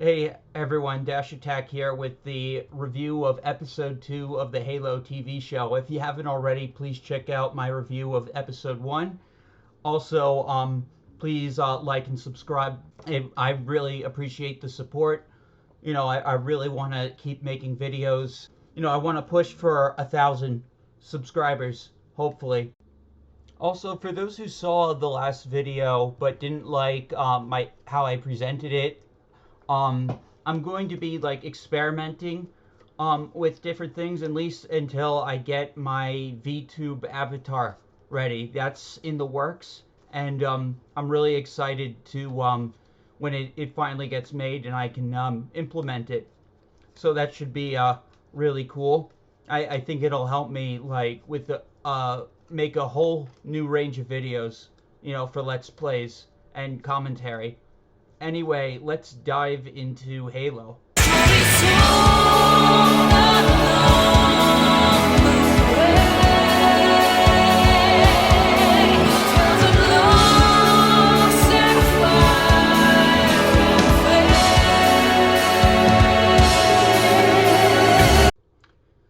Hey everyone, Dash Attack here with the review of episode 2 of the Halo TV show. If you haven't already, please check out my review of episode 1. Also, please like and subscribe. I really appreciate the support. I really want to keep making videos. I want to push for 1,000 subscribers, hopefully. Also, for those who saw the last video but didn't like how I presented it, I'm going to be like experimenting with different things at least until I get my VTube avatar ready. That's in the works, and I'm really excited to when it finally gets made and I can implement it. So that should be really cool. I think it'll help me like with the make a whole new range of videos, for Let's Plays and commentary. Anyway, let's dive into Halo.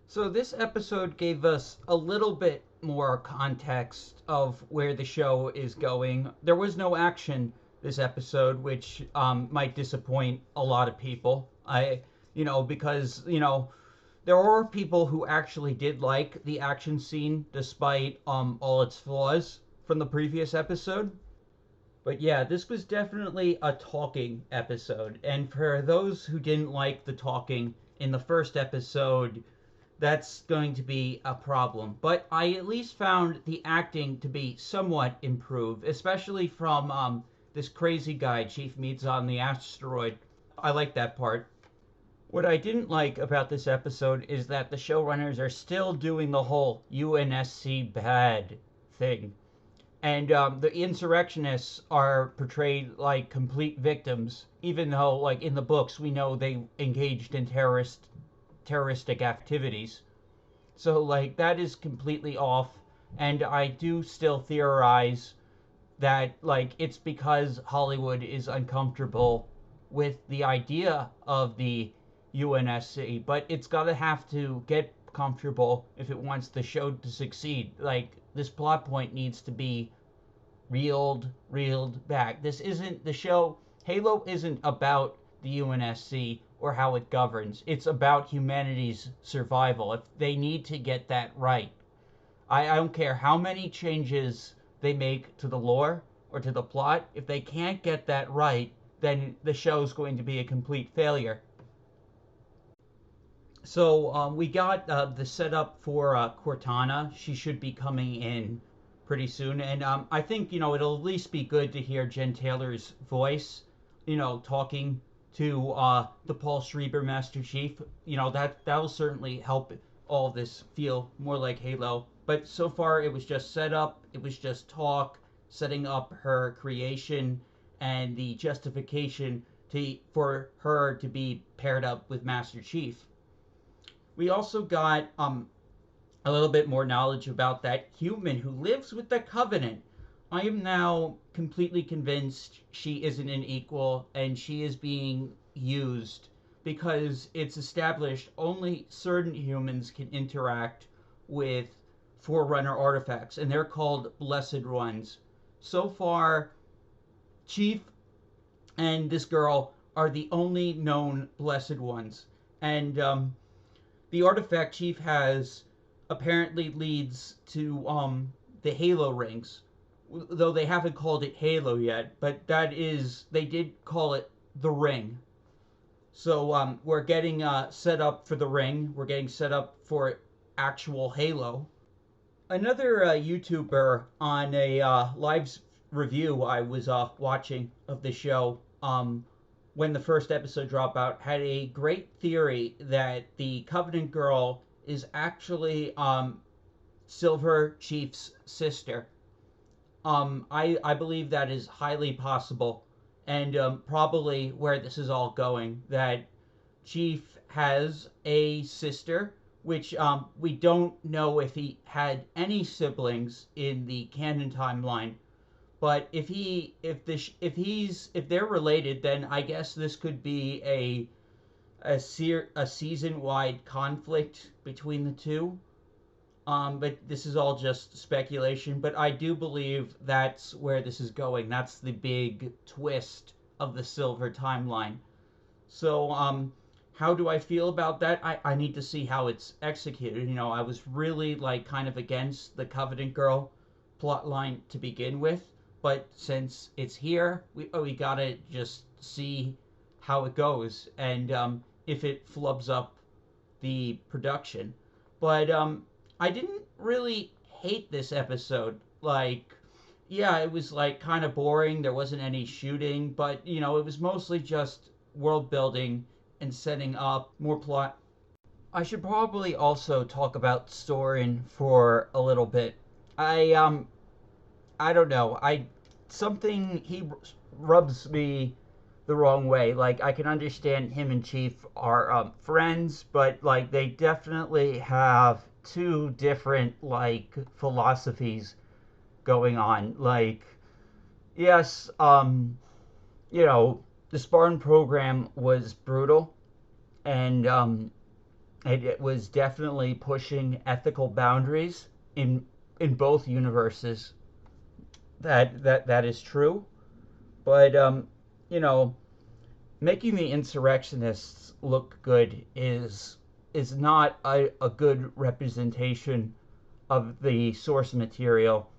So this episode gave us a little bit more context of where the show is going. There was no action this episode, which might disappoint a lot of people. Because there were people who actually did like the action scene despite all its flaws from the previous episode. But yeah, this was definitely a talking episode, and for those who didn't like the talking in the first episode, that's going to be a problem. But I at least found the acting to be somewhat improved, especially from this crazy guy Chief meets on the asteroid. I like that part. What I didn't like about this episode is that the showrunners are still doing the whole UNSC bad thing. And the insurrectionists are portrayed like complete victims, even though, like, in the books, we know they engaged in terroristic activities. So, like, that is completely off. And I do still theorize that like it's because Hollywood is uncomfortable with the idea of the UNSC, but it's gotta have to get comfortable if it wants the show to succeed. Like, this plot point needs to be reeled back. This isn't the show. Halo isn't about the UNSC or how it governs. It's about humanity's survival. If they need to get that right, I don't care how many changes they make to the lore or to the plot. If they can't get that right, then the show's going to be a complete failure. So we got the setup for Cortana. She should be coming in pretty soon, and I think it'll at least be good to hear Jen Taylor's voice, talking to the Paul Schreiber Master Chief. That'll certainly help all this feel more like Halo. But so far, it was just setup, it was just talk, setting up her creation, and the justification for her to be paired up with Master Chief. We also got a little bit more knowledge about that human who lives with the Covenant. I am now completely convinced she isn't an equal, and she is being used because it's established only certain humans can interact with Forerunner artifacts, and they're called Blessed Ones. So far, Chief and this girl are the only known Blessed Ones, and the artifact Chief has apparently leads to the Halo rings, though they haven't called it Halo yet, but they did call it the ring. So we're getting set up for the ring, we're getting set up for actual Halo. Another YouTuber on a live review I was watching of the show when the first episode dropped out had a great theory that the Covenant girl is actually Silver Chief's sister. I believe that is highly possible, and probably where this is all going. That Chief has a sister, which we don't know if he had any siblings in the canon timeline, But if they're related, then I guess this could be a season wide conflict between the two. But this is all just speculation. But I do believe that's where this is going. That's the big twist of the Silver timeline. So, how do I feel about that? I need to see how it's executed. I was really like kind of against the Covenant Girl plotline to begin with, but since it's here, we gotta just see how it goes and if it flubs up the production. But I didn't really hate this episode. Like, yeah, it was like kind of boring. There wasn't any shooting, but it was mostly just world building and setting up more plot. I should probably also talk about Soren for a little bit. I don't know. I something he rubs me the wrong way. Like I can understand him and Chief are friends, but like they definitely have two different like philosophies going on. Like yes, you know, the Spartan program was brutal, and it was definitely pushing ethical boundaries in both universes. That is true, but you know, making the insurrectionists look good is not a good representation of the source material.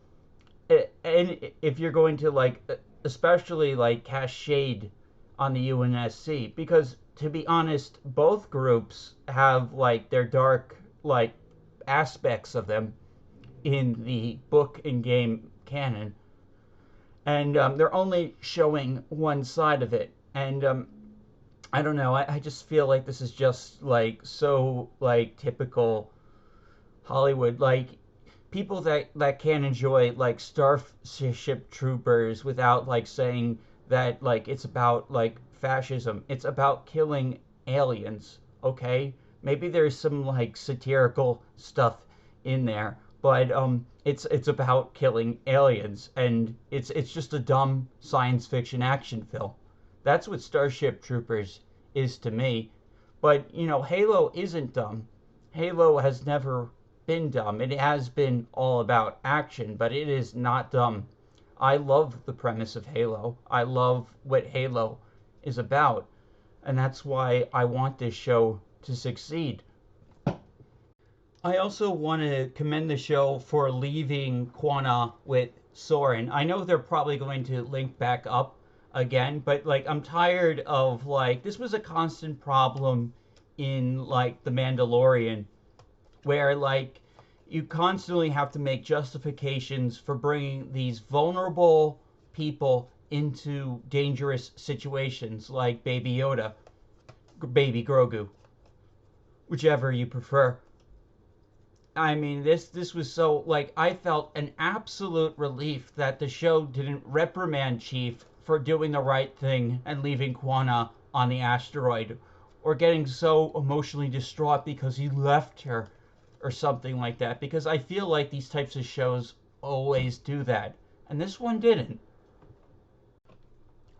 And if you're going to like, especially like cast shade on the UNSC, because to be honest, both groups have like their dark like aspects of them in the book and game canon, and they're only showing one side of it. And I don't know. I just feel like this is just like so like typical Hollywood. Like people that can't enjoy like Starship Troopers without like saying that like it's about like fascism. It's about killing aliens. Okay, maybe there's some like satirical stuff in there, but it's about killing aliens, and it's just a dumb science fiction action film. That's what Starship Troopers is to me. But Halo isn't dumb. Halo has never been dumb. It has been all about action, but it is not dumb. I love the premise of Halo. I love what Halo is about, and that's why I want this show to succeed. I also want to commend the show for leaving Quana with Soren. I know they're probably going to link back up again, but like I'm tired of like this was a constant problem in like The Mandalorian, where like you constantly have to make justifications for bringing these vulnerable people into dangerous situations, like Baby Yoda, Baby Grogu, whichever you prefer. I mean, this was so like I felt an absolute relief that the show didn't reprimand Chief for doing the right thing and leaving Quana on the asteroid, or getting so emotionally distraught because he left her, or something like that. Because I feel like these types of shows always do that, and this one didn't.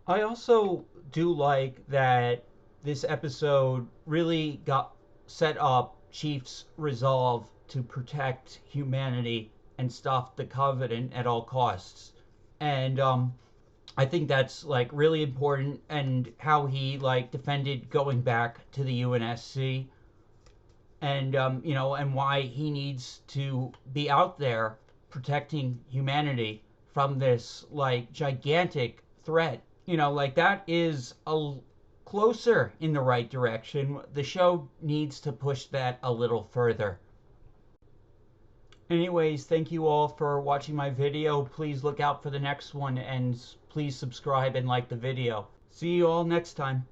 I also do like that this episode really got set up Chief's resolve to protect humanity and stop the Covenant at all costs. And I think that's like really important, and how he like defended going back to the UNSC, and and why he needs to be out there protecting humanity from this like gigantic threat. Like that is a closer in the right direction. The show needs to push that a little further. Anyways, thank you all for watching my video. Please look out for the next one, and please subscribe and like the video. See you all next time.